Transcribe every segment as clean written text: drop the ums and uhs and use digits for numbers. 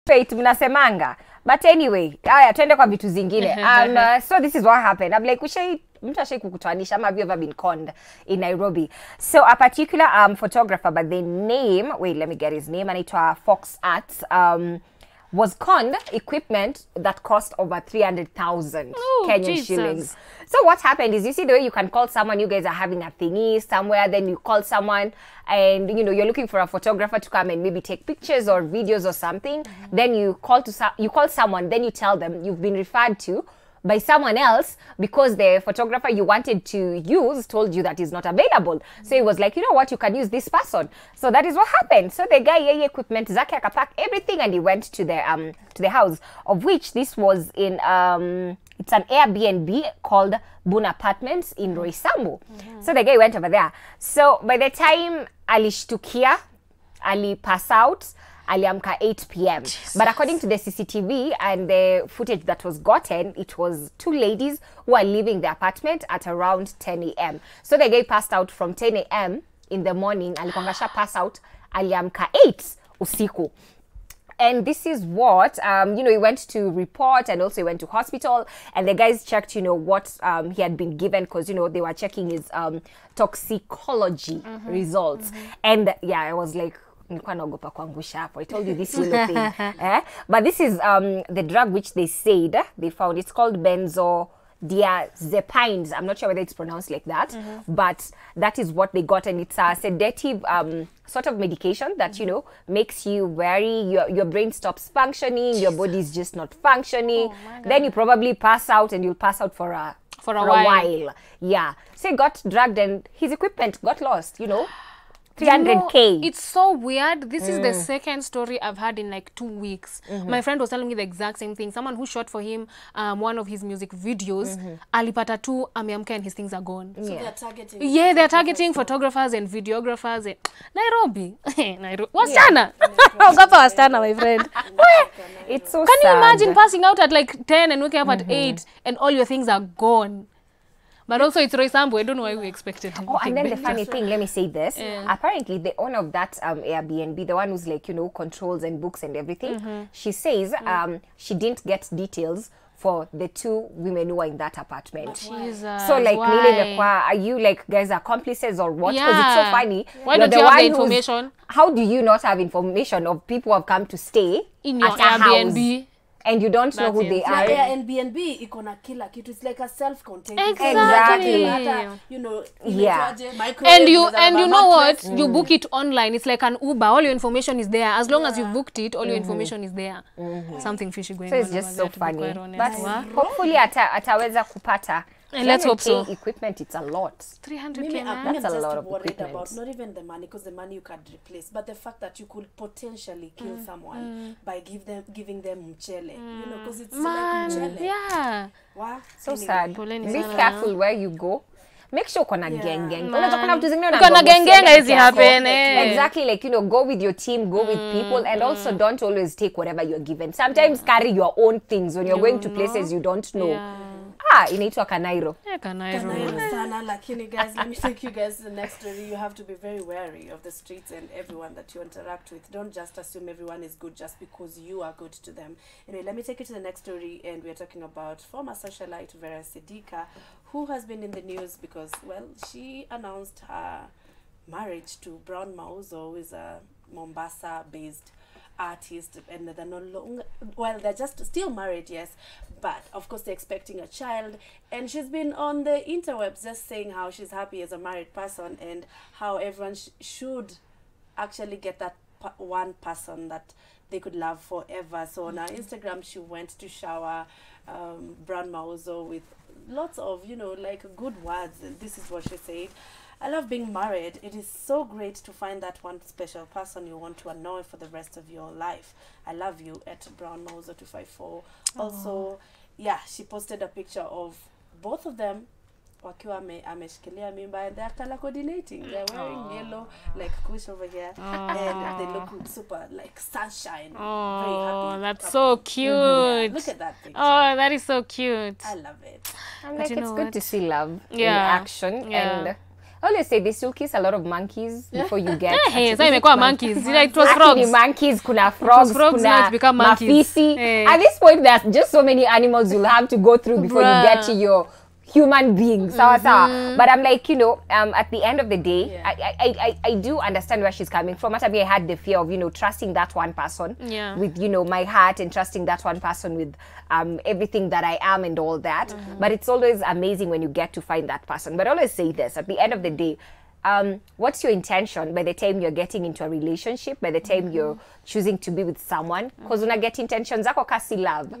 fate mnasemanga. But anyway, haya twende kwa vitu zingine. So this is what happened. I'm like, mtu ashai kukutanisha, have you ever been conned in Nairobi? So a particular photographer by the name, wait, let me get his name, anaitwa Fox Arts, was conned equipment that cost over 300,000 Kenyan shillings. So what happened is, you see the way you can call someone, you guys are having a thingy somewhere, then you call someone and you're looking for a photographer to come and maybe take pictures or videos or something. Then you call someone, then you tell them you've been referred to by someone else because the photographer you wanted to use told you that is not available. So he was like, you know what, you can use this person. So that is what happened. So the guy, equipment zake akapack everything and he went to the house, of which this was in it's an Airbnb called Boon Apartments in Roysambu. So the guy went over there. So by the time alishtukia, ali pass out, aliamka 8 p.m. But according to the CCTV and the footage that was gotten, it was 2 ladies who are leaving the apartment at around 10 a.m. So the guy passed out from 10 a.m. in the morning. Alikongasha pass out, aliamka 8 usiku. And this is what, he went to report and also he went to hospital and the guys checked, what he had been given because, they were checking his toxicology results. And yeah, I was like, I told you this little thing. But this is the drug which they said they found. It's called benzodiazepines. I'm not sure whether it's pronounced like that, but that is what they got. And it's a sedative sort of medication that, makes you wary. Your brain stops functioning. Your body's just not functioning. Then you probably pass out and you'll pass out for a while. Yeah. So he got drugged and his equipment got lost, 300K. It's so weird. This is the second story I've had in like 2 weeks. My friend was telling me the exact same thing. Someone who shot for him one of his music videos, alipata tu ameamka and his things are gone. So they're targeting. Yeah, they're targeting photographers and videographers. Nairobi. Nairobi. Wasichana. Ogopa wasichana, my friend. It's so Can sad. you imagine passing out at like 10 and waking up at 8 and all your things are gone? But also it's Roysambu. I don't know why we expected him. Oh, and then the funny thing, let me say this. Apparently, the owner of that Airbnb, the one who's like, controls and books and everything, she says she didn't get details for the 2 women who were in that apartment. Jesus, so like, why? are you like guys accomplices or what? Because it's so funny. Why don't you have the information? How do you not have information of people who have come to stay in your at a Airbnb? House? And you don't know who they are. Airbnb ikona kila kitu. It's like a self-contained. Exactly. Yeah. And you know what? You book it online. It's like an Uber. All your information is there. As long as you booked it, all your information is there. Something fishy going on. So it's just so funny. But hopefully ataweza kupata. And let's hope so. Equipment, it's a lot. 300K, that's a lot of worried equipment. about not even the money, because the money you can replace, but the fact that you could potentially kill someone by giving them mchele, because it's like mchele. Yeah. Wow. So sad. Be careful where you go. Make sure kuna gang. Exactly, like, go with your team, go with people, and also don't always take whatever you're given. Sometimes carry your own things when you're going to places you don't know. Inaitwa Kanairo. Lakini guys, let me take you guys to the next story. You have to be very wary of the streets and everyone that you interact with. Don't just assume everyone is good just because you are good to them. Anyway, let me take you to the next story, and we're talking about former socialite Vera Sidika, who has been in the news because, well, she announced her marriage to Brown Mauzo, who is a Mombasa-based artist, and they're no longer, well, they're just still married, yes, but of course they're expecting a child. And she's been on the interwebs just saying how she's happy as a married person and how everyone should actually get that one person that they could love forever. So on her Instagram, she went to shower Brown Mauzo with lots of, like good words, and this is what she said. I love being married. It is so great to find that one special person you want to annoy for the rest of your life. I love you, at Brown Mauzo 254. Also, yeah, she posted a picture of both of them wakiwa ameshikilia mimba, and they're color coordinating. They're wearing yellow like Kush over here, and they look super like sunshine. Very happy. That's so cute. Yeah, look at that picture. Oh, that is so cute. I love it. I'm like, it's good to see love in action. Yeah. And I always say they still kiss a lot of monkeys before you get. Hey, so imekuwa monkeys. It was Actually, frogs. monkeys, kuna frogs, frogs, now kuna it's become monkeys. mafisi. Hey. At this point, there's just so many animals you'll have to go through before you get to your human being. But I'm like, you know, at the end of the day, I do understand where she's coming from. At I had the fear of, you know, trusting that one person with, you know, my heart, and trusting that one person with everything that I am and all that. But it's always amazing when you get to find that person. But I always say this, at the end of the day, what's your intention by the time you're getting into a relationship, by the time you're choosing to be with someone? Because when I get intentions, zako kasi love.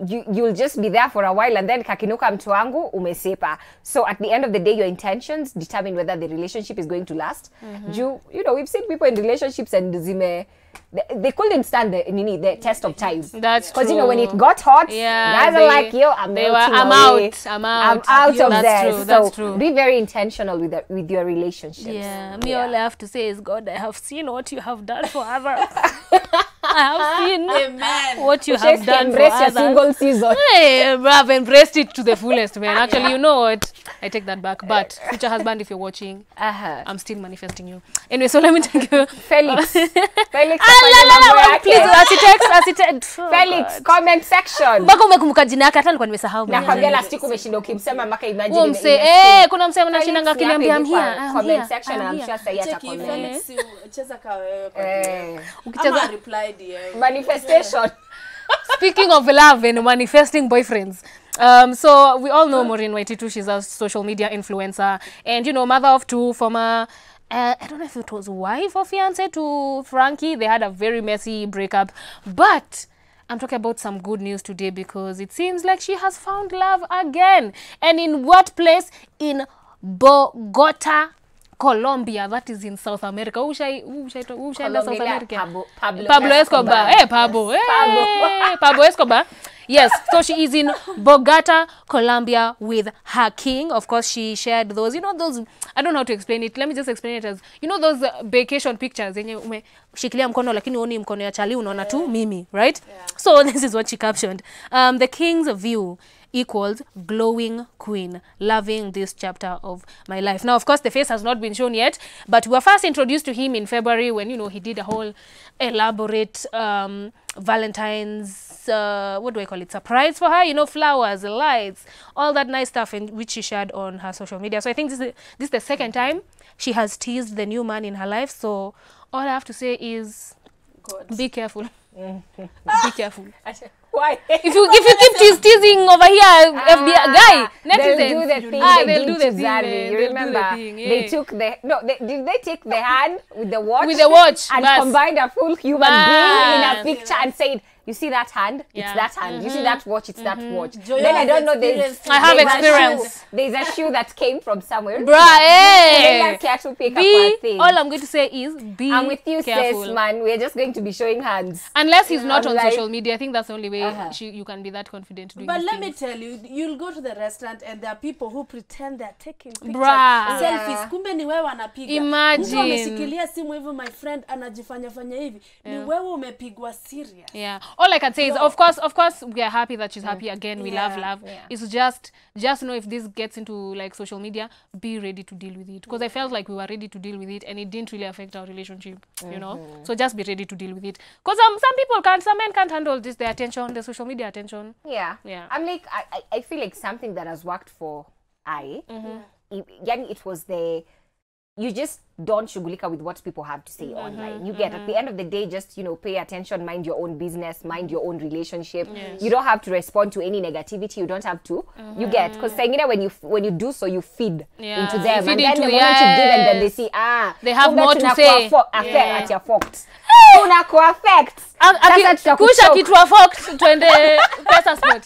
You'll just be there for a while, and then kakinuka mtu wangu umesepa. So at the end of the day, your intentions determine whether the relationship is going to last. You know, we've seen people in relationships and they couldn't stand the test of time. That's true. Because, you know, when it got hot, guys are like, yo, I'm out of there. True, that's true. Be very intentional with your relationships. Yeah, me all I have to say is, God, I have seen what you have done for others. I have seen what you have done for others. Single season. Hey, I've embraced it to the fullest, man. Actually, you know what? I take that back. But future husband, if you're watching, I'm still manifesting you. Anyway, so let me take you. Felix. Felix, please, Felix, comment section. Bako umekumbuka jina yake, hata nilikuwa nimesahau. Nakwambia last week umeshinda ukimsema mpaka imagine. Kuna msema anashinda akiniambia I'm here. Comment section, I'm sure say hata comment. Felix, cheza kwa wewe. Ukicheza reply DM. Manifestation. Speaking of love and manifesting boyfriends, so we all know Maureen Waititu. She's a social media influencer, and you know, mother of two, former I don't know if it was wife or fiance to Frankie. They had a very messy breakup, but I'm talking about some good news today, because it seems like she has found love again. And in what place? In Bogota, Colombia. That is in South America. Who South America? Pablo Escobar. Hey, Pablo. Hey, Pablo Escobar. Yes, so she is in Bogota, Colombia with her king. Of course, she shared those, you know, those, I don't know how to explain it. Let me just explain it as, you know, those vacation pictures. Shikilia mkono lakini uoni mkono ya chali unaona tu mimi, right? So this is what she captioned. The king's view equals glowing queen, loving this chapter of my life. Now, of course, the face has not been shown yet, but we were first introduced to him in February when, you know, he did a whole elaborate Valentine's, what do I call it, surprise for her, you know, flowers, lights, all that nice stuff, in which she shared on her social media. So I think this is the second time she has teased the new man in her life. So all I have to say is, be careful. Be careful. Why? If you keep teasing over here, FBI guy, they'll do the thing. They'll do the thing. You remember? They took did they take the hand with the watch? With the watch, and combined a full human being in a picture and said, you see that hand? It's that hand. You see that watch? It's that watch. Then I don't know. I have experience. There's a shoe that came from somewhere. Bruh, hey. All I'm going to say is be I'm with you, careful. sis, man. We're just going to be showing hands. Unless he's not on social media. I think that's the only way you can be that confident doing But let things. me tell you, you'll go to the restaurant and there are people who pretend they're taking pictures, Bruh. selfies. Kumbe ni wewe anapiga. Imagine. Mtu ameshikilia simu hivyo, my friend anajifanya hivi. Ni wewe umepigwa serious. Yeah. All I can say is, of course, we are happy that she's happy again. We love love. Yeah. It's just know if this gets into like social media, be ready to deal with it. Because I felt like we were ready to deal with it, and it didn't really affect our relationship. You know, so just be ready to deal with it. Because some men can't handle this, the attention, the social media attention. Yeah. I'm like, I feel like something that has worked for it was you just don't shugulika with what people have to say online. You get, at the end of the day, just, you know, pay attention, mind your own business, mind your own relationship. Yes. You don't have to respond to any negativity. You don't have to. You get, because when you do so, you feed into them. And then the moment you give and then they see, they have more to say. At your fault. Unako affect. Kusha kitu affect twende pesa spot.